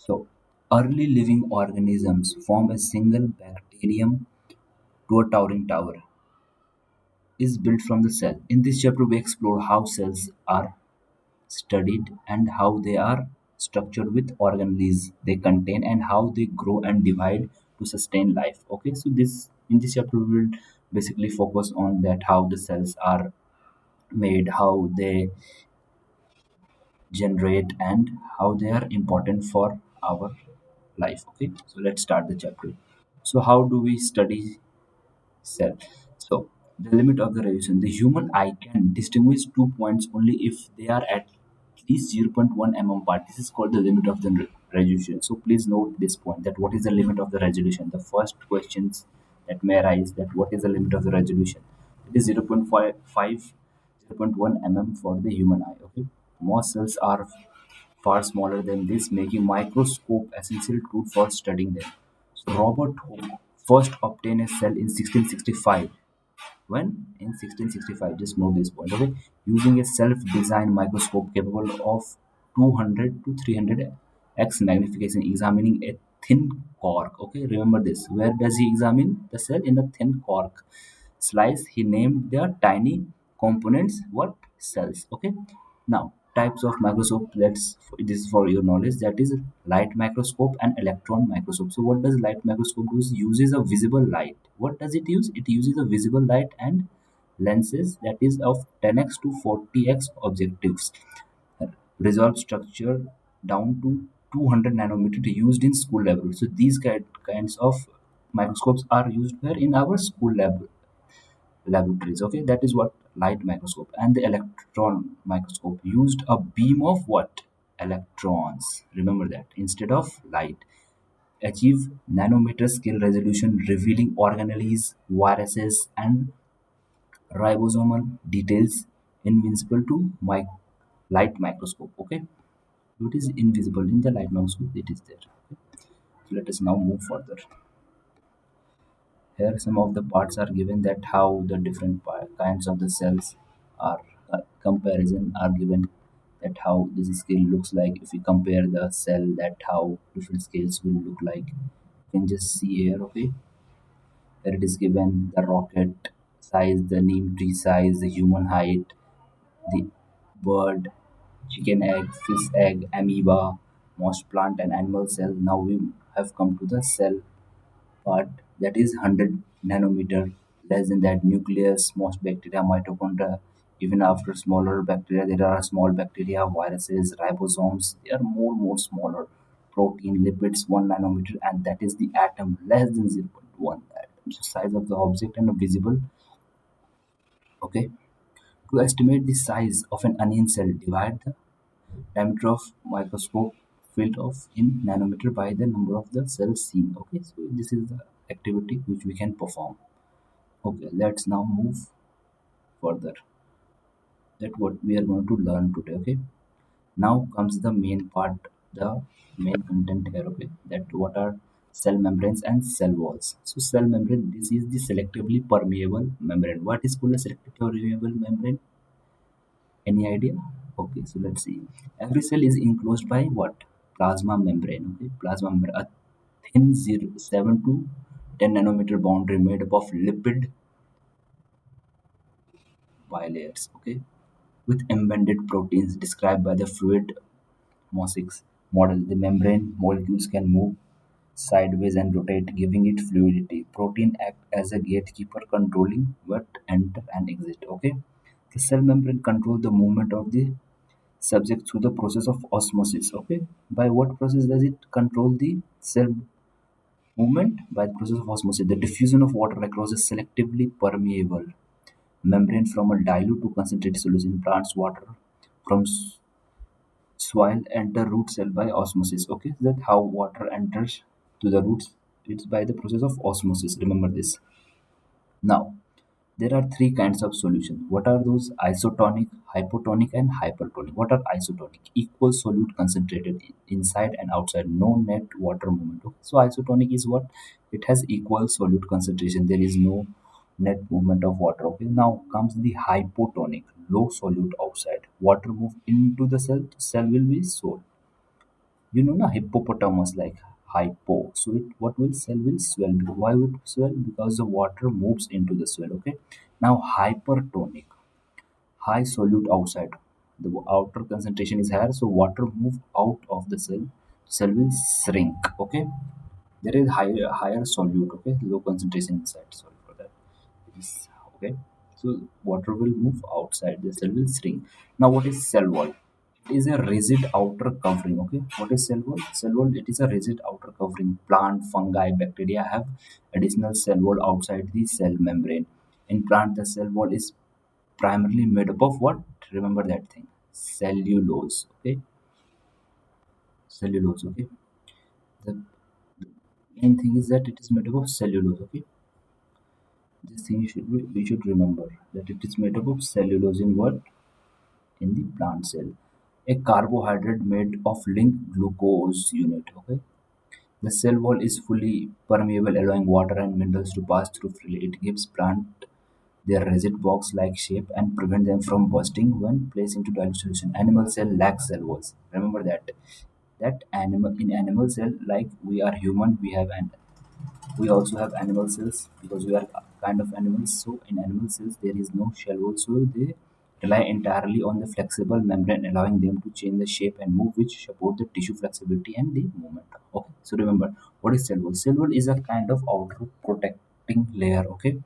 So, early living organisms form a single bacterium to a towering tower is built from the cell. In this chapter, we explore how cells are studied and how they are structured with organelles they contain and how they grow and divide to sustain life. Okay, so this in this chapter we will basically focus on that how the cells are made, how they generate, and how they are important for our life. Okay, so let's start the chapter. So how do we study cell? So the limit of the resolution. The human eye can distinguish 2 points only if they are at least 0.1 mm apart. This is called the limit of the resolution. So please note this point, that what is the limit of the resolution. The first questions that may arise, that what is the limit of the resolution. It is 0.1 mm for the human eye. Okay, most cells are far smaller than this, making microscope essential tool for studying them. So Robert Hooke first obtained a cell in 1665. When? In 1665, just know this point, okay? Using a self-designed microscope capable of 200 to 300 x magnification, examining a thin cork. Okay, remember this. Where does he examine the cell? In the thin cork slice. He named their tiny components what? Cells. Okay, now types of microscope. Let's, this is for your knowledge, that is light microscope and electron microscope. So what does light microscope do? Uses a visible light. What does it use? It uses a visible light and lenses, that is of 10x to 40x objectives, resolve structure down to 200 nanometer used in school laboratories. So these kinds of microscopes are used where? In our school laboratories. Okay, that is what light microscope. And the electron microscope used a beam of what? Electrons. Remember that, instead of light. Achieve nanometer scale resolution, revealing organelles, viruses, and ribosomal details invisible to light microscope. Okay, so it is invisible in the light microscope, it is there. Okay? So let us now move further. Here some of the parts are given, that how the different kinds of the cells are, comparison are given, that how this scale looks like. If we compare the cell, that how different scales will look like. You can just see here. Okay, here it is given the rocket size, the neem tree size, the human height, the bird, chicken egg, fish egg, amoeba, most plant and animal cell. Now we have come to the cell part, that is 100 nanometer. Less than that, nucleus, most bacteria, mitochondria. Even after smaller bacteria, there are small bacteria, viruses, ribosomes. They are more smaller. Protein, lipids, 1 nanometer, and that is the atom, less than 0.1 atom. So size of the object and visible. Okay. To estimate the size of an onion cell, divide the diameter of microscope field of in nanometer by the number of the cells seen. Okay, so this is the activity which we can perform. Okay, let's now move further, that what we are going to learn today. Okay, now comes the main part, the main content here. Okay, that what are cell membranes and cell walls. So cell membrane, this is the selectively permeable membrane. What is called a selectively permeable membrane? Any idea? Okay, so let's see. Every cell is enclosed by what? Plasma membrane. Okay, plasma membrane, a thin 7 to 10 nanometer boundary made up of lipid bilayers. Okay, with embedded proteins described by the fluid mosaics model. The membrane molecules can move sideways and rotate, giving it fluidity. Protein act as a gatekeeper, controlling what enter and exit. Okay, the cell membrane control the movement of the subject through the process of osmosis. Okay, by what process does it control the cell movement? By the process of osmosis. The diffusion of water across a selectively permeable membrane from a dilute to concentrated solution. Plants water from soil enter root cell by osmosis. Okay, that how water enters to the roots. It's by the process of osmosis. Remember this. Now, there are three kinds of solution. What are those? Isotonic, hypotonic, and hypertonic. What are isotonic? Equal solute concentrated inside and outside. No net water movement. Okay. So isotonic is what? It has equal solute concentration. There is no net movement of water. Okay. Now comes the hypotonic. Low solute outside. Water move into the cell. The cell will be You know, na hippopotamus like hypo. So it what will cell will swell. Why would it swell? Because the water moves into the swell. Okay. Now hypertonic, high solute outside. The outer concentration is higher, so water move out of the cell. Cell will shrink. Okay. There is higher solute. Okay. Low concentration inside. Sorry for that. It is okay. So water will move outside. The cell will shrink. Now what is cell wall? It is a rigid outer covering. Okay, what is cell wall? Cell wall, it is a rigid outer covering. Plant, fungi, bacteria have additional cell wall outside the cell membrane. In plant, the cell wall is primarily made up of what? Remember that thing, cellulose. Okay, cellulose. Okay, the main thing is that it is made up of cellulose. Okay, this thing you should remember that it is made up of cellulose in what? In the plant cell. A carbohydrate made of linked glucose unit. Okay, the cell wall is fully permeable, allowing water and minerals to pass through freely. It gives plant their rigid box-like shape and prevent them from bursting when placed into dilute solution. Animal cell lacks cell walls. Remember that. That animal in animal cell, like we are human, we also have animal cells because we are kind of animals. So in animal cells there is no shell wall, so they rely entirely on the flexible membrane, allowing them to change the shape and move, which support the tissue flexibility and the movement. Okay, so remember what is cell wall. Cell wall is a kind of outer protecting layer, okay,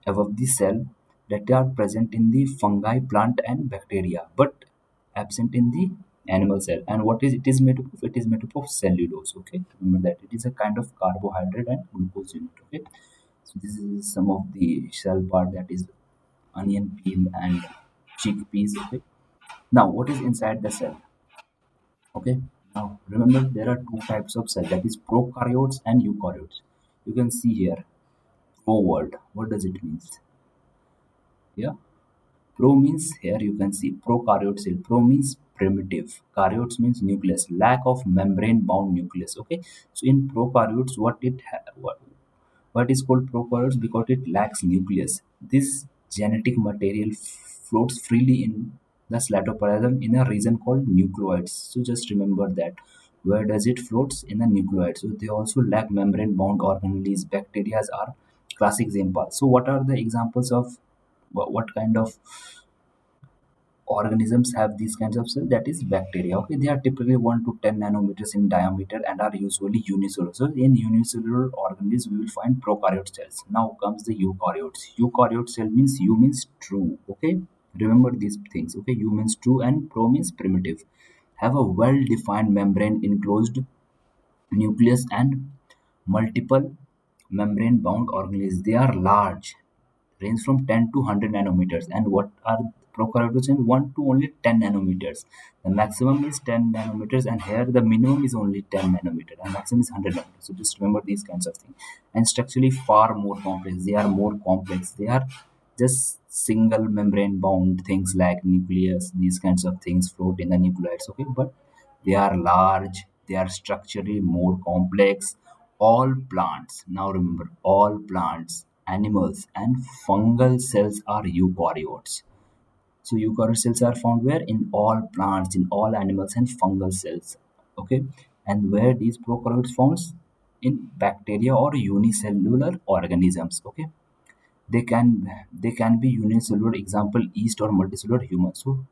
above the cell that are present in the fungi, plant and bacteria, but absent in the animal cell. And what is it is made up of? It is made up of cellulose. Okay, remember that it is a kind of carbohydrate and glucose unit. Okay, so this is some of the cell part, that is onion peel and chickpeas. Okay, now what is inside the cell? Okay, now remember there are two types of cell, that is prokaryotes and eukaryotes. You can see here pro word. What does it mean? Yeah, pro means, here you can see prokaryote cell. Pro means primitive. Karyotes means nucleus, lack of membrane bound nucleus. Okay, so in prokaryotes, what is called prokaryotes? Because it lacks nucleus. This genetic material floats freely in the cytoplasm in a region called nucleoids. So just remember that. Where does it floats? In the nucleoids. So they also lack membrane bound organelles. Bacteria are classic examples. So what are the examples of what kind of organisms have these kinds of cells? That is bacteria. Okay, they are typically 1 to 10 nanometers in diameter and are usually unicellular. So in unicellular organisms we will find prokaryote cells. Now comes the eukaryotes. Eukaryote cell means U means true. Okay, remember these things. Okay, U means true and pro means primitive. Have a well defined membrane enclosed nucleus and multiple membrane bound organelles. They are large, range from 10 to 100 nanometers. And what are prokaryotes? In 1 to only 10 nanometers. The maximum is 10 nanometers, and here the minimum is only 10 nanometer and maximum is 100 nanometers. So just remember these kinds of things. And structurally far more complex. They are more complex. They are just single membrane bound things like nucleus. These kinds of things float in the nucleides. Okay, but they are large. They are structurally more complex. All plants, now remember, all plants, animals, and fungal cells are eukaryotes. So eukaryote cells are found where? In all plants, in all animals, and fungal cells. Okay, and where these prokaryotes found? In bacteria or unicellular organisms. Okay, they can be unicellular. Example, yeast or multicellular human. So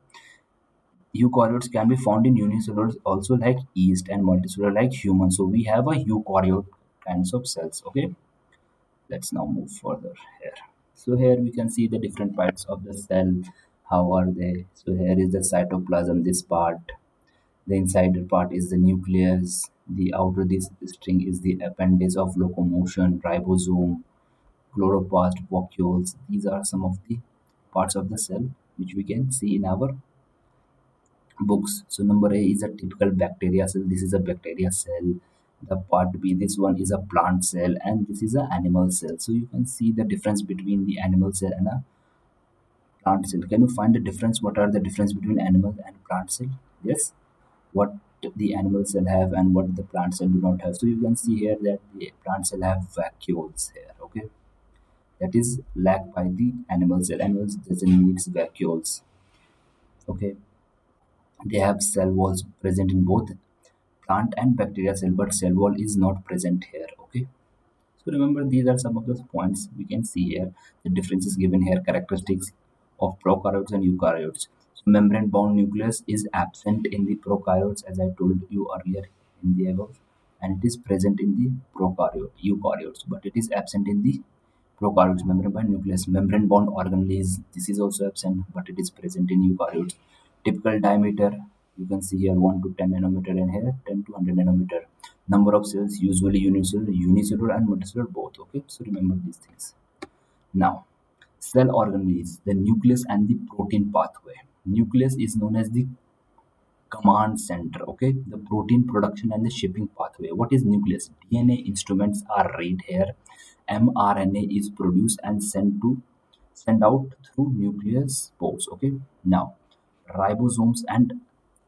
eukaryotes can be found in unicellular also like yeast, and multicellular like human. So we have a eukaryote kinds of cells. Okay, let's now move further here. So here we can see the different parts of the cell. How are they? So here is the cytoplasm, this part. The inside part is the nucleus. The outer this string is the appendage of locomotion, ribosome, chloroplast, vacuoles. These are some of the parts of the cell which we can see in our books. So number A is a typical bacteria cell. This is a bacteria cell. The part B, this one is a plant cell, and this is an animal cell. So you can see the difference between the animal cell and a plant cell. Can you find the difference? What are the difference between animal and plant cell? Yes. What the animal cell have and what the plant cell do not have. So you can see here that the plant cell have vacuoles here. Okay, that is lacked by the animal cell. Animals doesn't need vacuoles. Okay, they have cell walls present in both plant and bacteria cell, but cell wall is not present here. Okay. So remember, these are some of the points we can see here. The differences given here, characteristics of prokaryotes and eukaryotes. So membrane-bound nucleus is absent in the prokaryotes, as I told you earlier in the above, and it is present in the eukaryotes, but it is absent in the prokaryotes. Membrane-bound nucleus, membrane-bound organelles. This is also absent, but it is present in eukaryotes. Typical diameter, you can see here 1 to 10 nanometer, and here 10 to 100 nanometer. Number of cells, usually unicellular and multicellular both. Okay, so remember these things. Now, cell organelles, the nucleus and the protein pathway. Nucleus is known as the command center. Okay, the protein production and the shipping pathway. What is nucleus? DNA instruments are read here. mRNA is produced and sent out through nucleus pores. Okay, now ribosomes and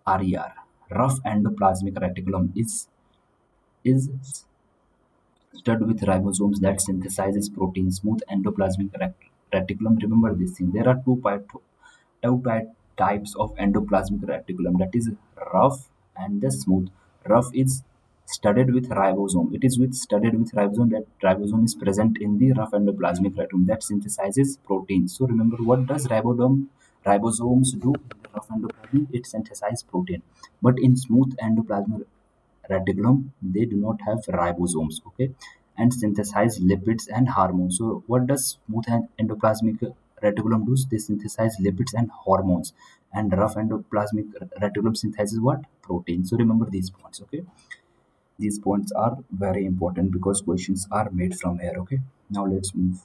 RER, rough endoplasmic reticulum, is stud with ribosomes that synthesizes protein. Smooth endoplasmic reticulum. Remember this thing. There are types of endoplasmic reticulum, that is rough and the smooth. Rough is studded with ribosome. It is studded with ribosome. That ribosome is present in the rough endoplasmic reticulum that synthesizes protein. So remember, what does ribosomes do in the rough endoplasm? It synthesizes protein. But in smooth endoplasmic reticulum, they do not have ribosomes. Okay, and synthesize lipids and hormones. So what does smooth endoplasmic reticulum do? They synthesize lipids and hormones, and rough endoplasmic reticulum synthesizes what? Protein. So remember these points. Okay, these points are very important because questions are made from here. Okay, now let's move.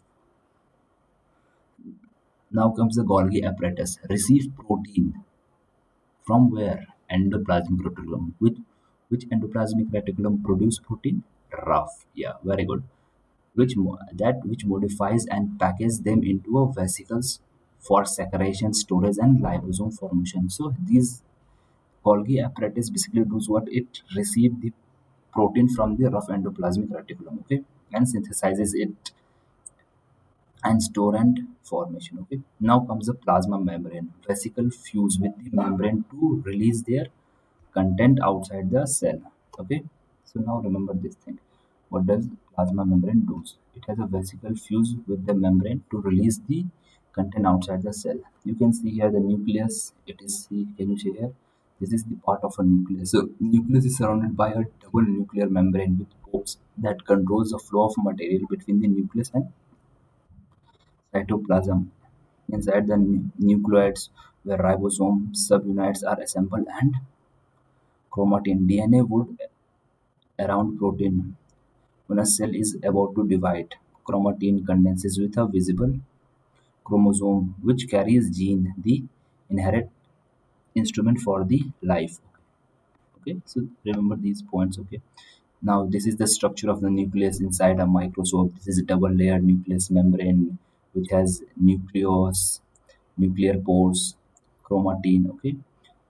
Now comes the Golgi apparatus. Receive protein from where? Endoplasmic reticulum. Which endoplasmic reticulum produce protein? Rough. Yeah, very good. Which modifies and packages them into a vesicles for saccharization, storage, and liposome formation. So these Golgi apparatus basically does what? It receives the protein from the rough endoplasmic reticulum. Okay, and synthesizes it and store and formation. Okay, now comes the plasma membrane. Vesicle fuse with the membrane to release their content outside the cell. Okay, so now remember this thing. What does plasma membrane do? It has a vesicle fuse with the membrane to release the content outside the cell. You can see here the nucleus. It is, see, can you see here? This is the part of a nucleus. So nucleus is surrounded by a double nuclear membrane with pores that controls the flow of material between the nucleus and cytoplasm. Inside the nucleoids, where ribosome subunits are assembled, and chromatin. DNA would around protein. When a cell is about to divide, chromatin condenses with a visible chromosome which carries gene, the inherent instrument for the life. Okay, so remember these points. Okay, now this is the structure of the nucleus inside a microscope. This is a double layered nucleus membrane which has nucleus, nuclear pores, chromatin. Okay,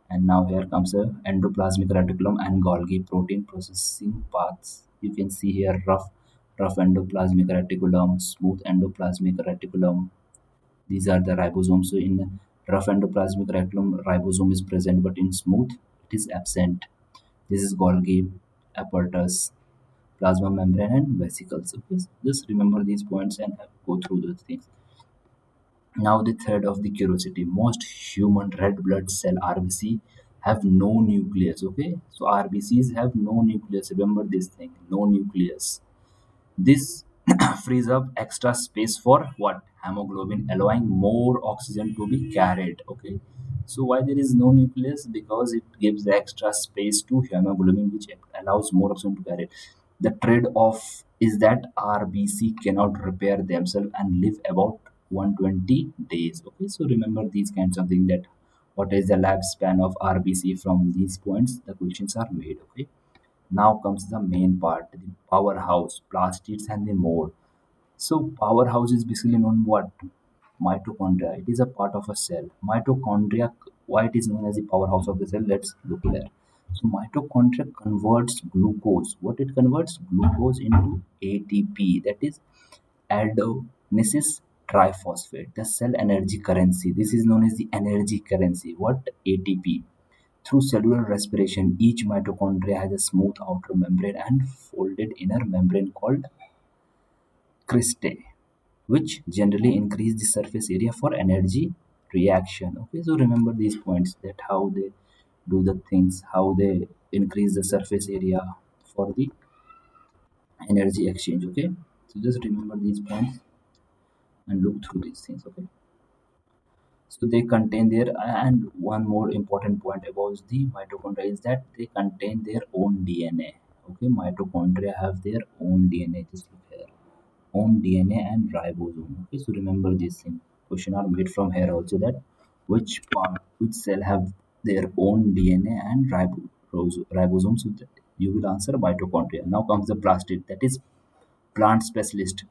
and now here comes a endoplasmic reticulum and Golgi protein processing paths. You can see here rough endoplasmic reticulum, smooth endoplasmic reticulum. These are the ribosomes. So in rough endoplasmic reticulum, ribosome is present, but in smooth, it is absent. This is Golgi, apparatus, plasma membrane, and vesicles. Okay, just remember these points and go through those things. Now the third of the curiosity. Most human red blood cell RBC have no nucleus. Okay, so RBCs have no nucleus. Remember this thing, no nucleus. This frees up extra space for what? Hemoglobin, allowing more oxygen to be carried. Okay, so why there is no nucleus? Because it gives the extra space to hemoglobin, which allows more oxygen to carry. The trade-off is that RBC cannot repair themselves and live about 120 days. Okay, so remember these kinds of things, that what is the lifespan of RBC. From these points the questions are made. Okay, now comes the main part, the powerhouse, plastids and the more. So powerhouse is basically known what? Mitochondria. It is a part of a cell. Mitochondria, why it is known as the powerhouse of the cell? Let's look there. So mitochondria converts glucose. What it converts? Glucose into ATP. That is adenosis triphosphate. The cell energy currency. This is known as the energy currency. What? ATP. Through cellular respiration, each mitochondria has a smooth outer membrane and folded inner membrane called cristae, which generally increase the surface area for energy reaction. Okay, so remember these points, that how they do the things, how they increase the surface area for the energy exchange. Okay, so just remember these points and look through these things. Okay, so they contain their, and one more important point about the mitochondria is that they contain their own DNA. Okay, mitochondria have their own DNA. Just look here, own DNA and ribosome. Okay, so remember this thing. Question are made from here also, that which cell have their own DNA and ribosome. So that you will answer mitochondria. Now comes the plastid, that is plant specialist.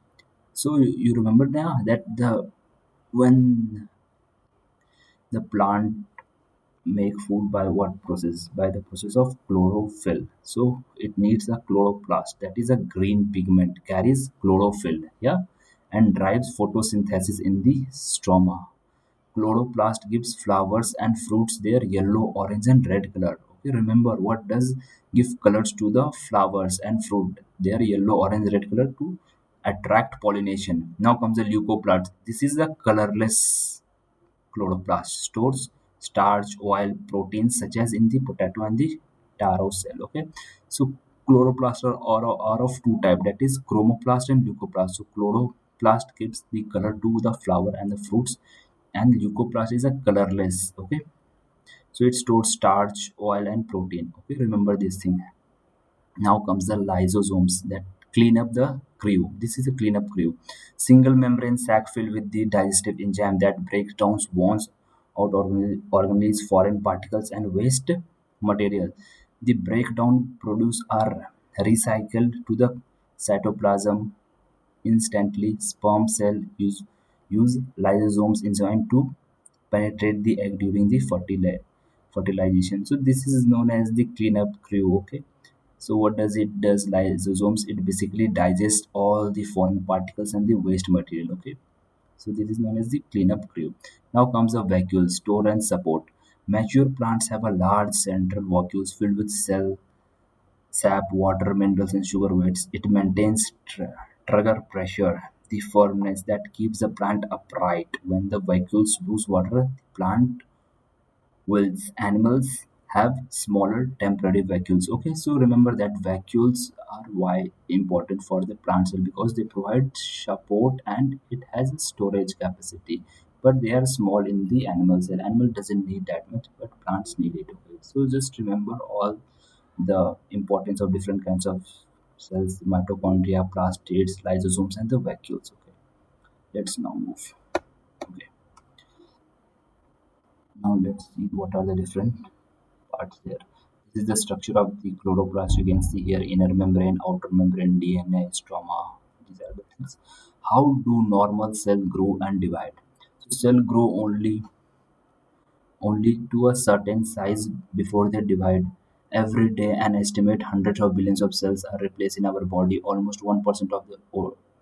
So you remember now that the when the plant make food by what process? By the process of chlorophyll. So it needs a chloroplast, that is a green pigment, carries chlorophyll, yeah, and drives photosynthesis in the stroma. Chloroplast gives flowers and fruits their yellow, orange, and red color. Okay, remember what does give colors to the flowers and fruit? Their yellow, orange, red color to attract pollination. Now comes the leucoplast. This is the colorless chloroplast, stores starch, oil, proteins such as in the potato and the taro cell. Okay, so chloroplasts are of two type, that is chromoplast and leucoplast. So chloroplast gives the color to the flower and the fruits, and leucoplast is a colorless. Okay, so it stores starch, oil, and protein. Okay, remember this thing. Now comes the lysosomes that clean up the crew. This is a cleanup crew. Single membrane sac filled with the digestive enzyme that breaks down bonds out organelles, foreign particles, and waste material. The breakdown produce are recycled to the cytoplasm instantly. Sperm cell use lysosomes enzyme to penetrate the egg during the fertilization. So this is known as the cleanup crew. Okay, so what does it does? Lysosomes, it basically digests all the foreign particles and the waste material. Okay, so this is known as the cleanup crew. Now comes the vacuole, store and support. Mature plants have a large central vacuoles filled with cell sap, water, minerals, and sugar weights. It maintains trigger pressure, the firmness that keeps the plant upright. When the vacuoles lose water, the plant wilts. Animals have smaller temporary vacuoles. Okay, so remember that vacuoles are why important for the plant cell, because they provide support and it has a storage capacity. But they are small in the animal cell. Animal doesn't need that much, but plants need it. Okay, so just remember all the importance of different kinds of cells: mitochondria, plastids, lysosomes, and the vacuoles. Okay, let's now move. Okay, now let's see what are the different parts there. This is the structure of the chloroplast. You can see here inner membrane, outer membrane, DNA, stroma. These are the things. How do normal cell grow and divide? So cell grow only to a certain size before they divide. Every day, an estimate hundreds of billions of cells are replaced in our body. Almost 1% of the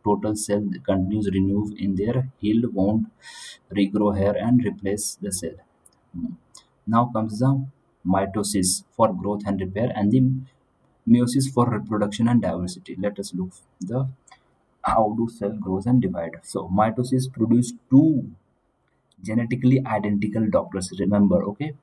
total cell continues renew in their healed wound, regrow hair, and replace the cell. Hmm. Now comes the mitosis for growth and repair, and the meiosis for reproduction and diversity. Let us look the how do cell grows and divide. So mitosis produce two genetically identical daughters. Remember, okay,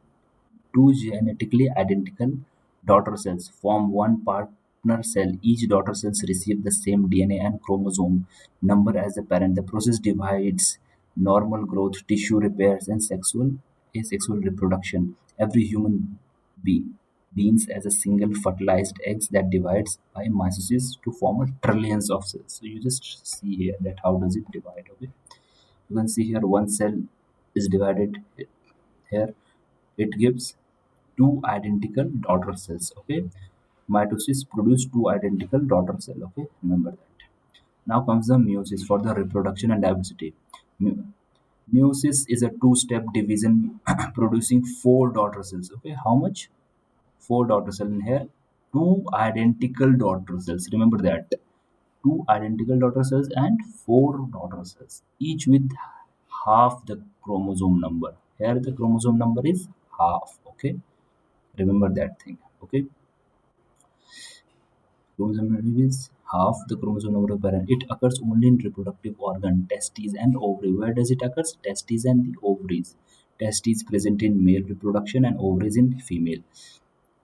two genetically identical daughter cells form one partner cell. Each daughter cells receive the same DNA and chromosome number as the parent. The process divides normal growth, tissue repairs, and asexual reproduction. Every human beings as a single fertilized eggs that divides by meiosis to form a trillions of cells. So you just see here that how does it divide. Okay, you can see here one cell is divided here. It gives two identical daughter cells. Okay, mitosis produce two identical daughter cell. Okay, remember that. Now comes the meiosis for the reproduction and diversity. Me- Meiosis is a two-step division producing four daughter cells. Okay, how much? Four daughter cells in here. Two identical daughter cells. Remember that. Two identical daughter cells and four daughter cells, each with half the chromosome number. Here the chromosome number is half. Okay, Remember that thing. Okay, chromosome number is half the chromosome number of parent. It occurs only in reproductive organ, testes and ovary. Where does it occur? Testes and the ovaries. Testes present in male reproduction and ovaries in female.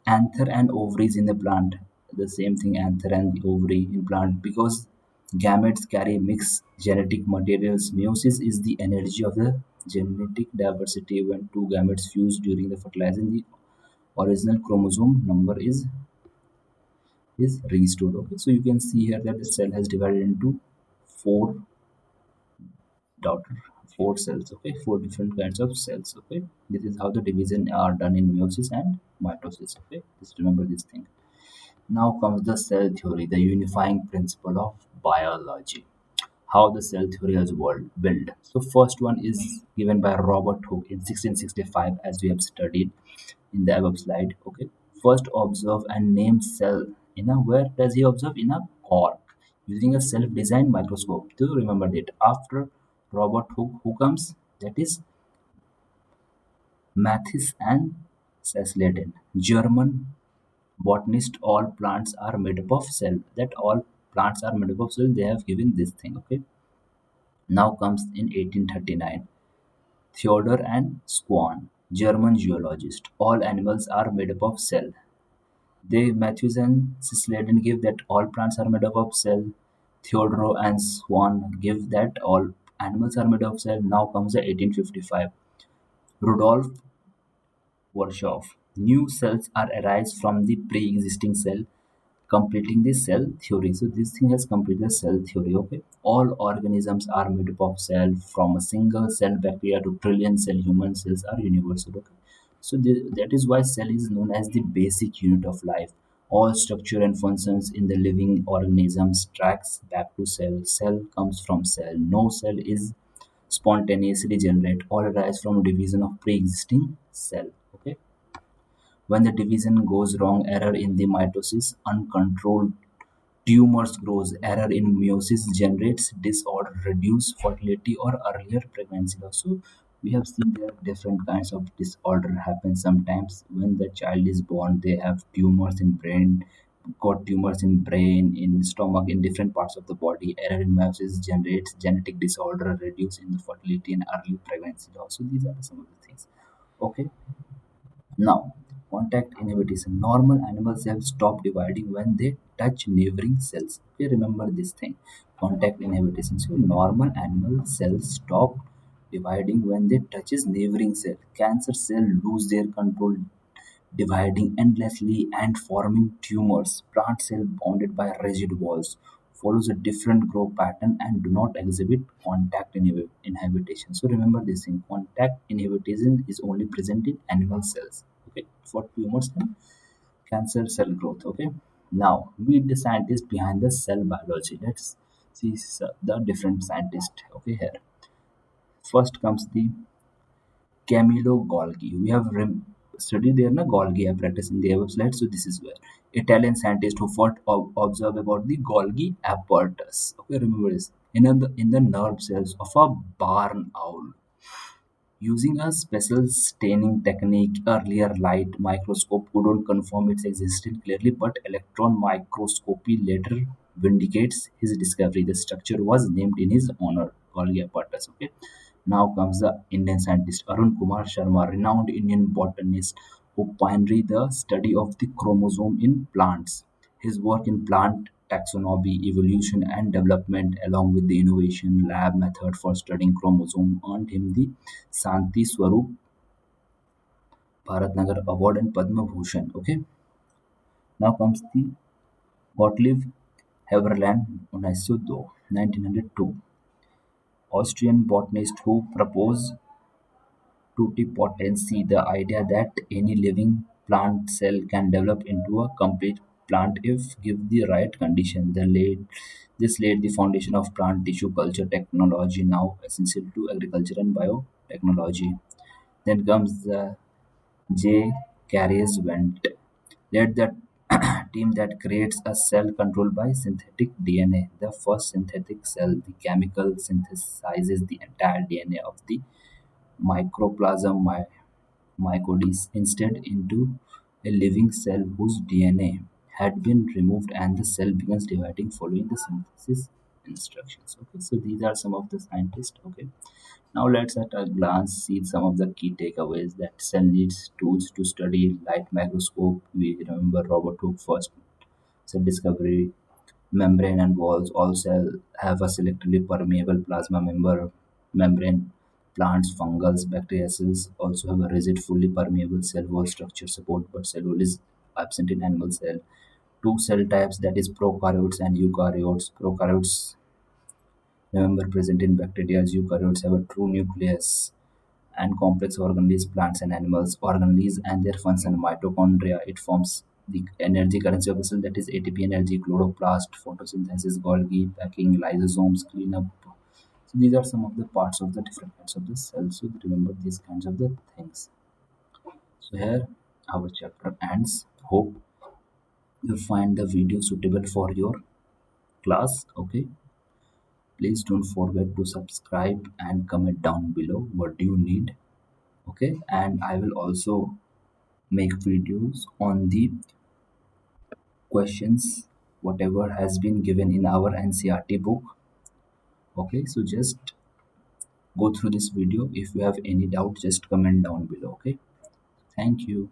Anther and ovaries in the plant. The same thing, anther and the ovary in plant, because gametes carry mixed genetic materials. Meiosis is the energy of the genetic diversity. When two gametes fuse during the fertilization, the original chromosome number is restored. Okay, so you can see here that the cell has divided into four daughter four cells. Okay, four different kinds of cells. Okay, this is how the division are done in meiosis and mitosis. Okay, just remember this thing. Now comes the cell theory, the unifying principle of biology. How the cell theory is built. So first one is given by Robert Hooke in 1665, as we have studied in the above slide. Okay. First observe and name cell in a, where does he observe? In a cork using a self-designed microscope. Do you remember that? After Robert Hooke, who comes? That is Mathis and Sassladen, German botanist. All plants are made up of cell. That all plants are made up of cell. They have given this thing. Okay. Now comes in 1839. Theodor and Swan, German geologist. All animals are made up of cell. They Matthews and Sisselden give that all plants are made up of cell. Theodor and Swan give that all animals are made of cell. Now comes the 1855. Rudolf Virchow. New cells are arise from the pre-existing cell, completing the cell theory. So this thing has completed the cell theory. Okay, all organisms are made up of cell. From a single cell bacteria to trillion cell human cells are universal. Okay, so that is why cell is known as the basic unit of life. All structure and functions in the living organisms tracks back to cell. Cell comes from cell. No cell is spontaneously generated. All arise from division of pre-existing cell. Okay, when the division goes wrong, error in the mitosis, uncontrolled tumors grows, error in meiosis generates disorder, reduce fertility or earlier pregnancy loss. So we have seen there different kinds of disorder happen sometimes. When the child is born, they have tumors in brain, got tumors in brain, in stomach, in different parts of the body. Error in meiosis generates genetic disorder, reduce in the fertility and early pregnancy loss. So these are some of the things. Okay, now, contact inhibition. Normal animal cells stop dividing when they touch neighboring cells. Okay, remember this thing. Contact inhibition. So, normal animal cells stop dividing when they touches neighboring cell. Cancer cell lose their control, dividing endlessly and forming tumors. Plant cell bounded by rigid walls follows a different growth pattern and do not exhibit contact inhibition. So remember this thing, contact inhibition is only present in animal cells. Okay, for tumors and cancer cell growth. Okay, now meet the scientist behind the cell biology. Let's see the different scientists. Okay, here first comes the Camillo Golgi. We have studied there na Golgi apparatus in the above slide. So this is where Italian scientist who first observed about the Golgi apparatus. Okay, remember this. In the nerve cells of a barn owl. Using a special staining technique, earlier light microscope couldn't confirm its existence clearly, but electron microscopy later vindicates his discovery. The structure was named in his honor, Golgi apparatus. Okay. Now comes the Indian scientist Arun Kumar Sharma, renowned Indian botanist who pioneered the study of the chromosome in plants. His work in plant taxonomy, evolution, and development, along with the innovation lab method for studying chromosome, earned him the Santi Swarup Bharatnagar Award and Padma Bhushan. Okay, now comes the Gottlieb Haberland, 1902, Austrian botanist who proposed totipotency, the idea that any living plant cell can develop into a complete plant if given the right condition. This laid the foundation of plant tissue culture technology, now essential to agriculture and biotechnology. Then comes the J. Carriers Went, led the team that creates a cell controlled by synthetic DNA. The first synthetic cell, the chemical synthesizes the entire DNA of the microplasm mycodes instead into a living cell whose DNA had been removed and the cell begins dividing following the synthesis instructions. Okay, so these are some of the scientists. Okay, now let's at a glance see some of the key takeaways that cell needs tools to study light microscope. We remember Robert Hooke first cell discovery, membrane and walls. All cells have a selectively permeable plasma membrane. Plants, fungals, bacteria cells also have a rigid, fully permeable cell wall structure support, but cell wall is absent in animal cell. Two cell types, that is prokaryotes and eukaryotes. Prokaryotes, remember, present in bacteria. Eukaryotes have a true nucleus and complex organelles, plants and animals. Organelles and their function, mitochondria, it forms the energy currency of the cell, that is ATP energy, chloroplast, photosynthesis, Golgi, packing, lysosomes, cleanup. So these are some of the parts of the different kinds of the cells. So remember these kinds of the things. So here our chapter ends. Hope you find the video suitable for your class. Okay, please don't forget to subscribe and comment down below what do you need. Okay, and I will also make videos on the questions whatever has been given in our NCERT book. Okay, so just go through this video. If you have any doubt, just comment down below. Okay, thank you.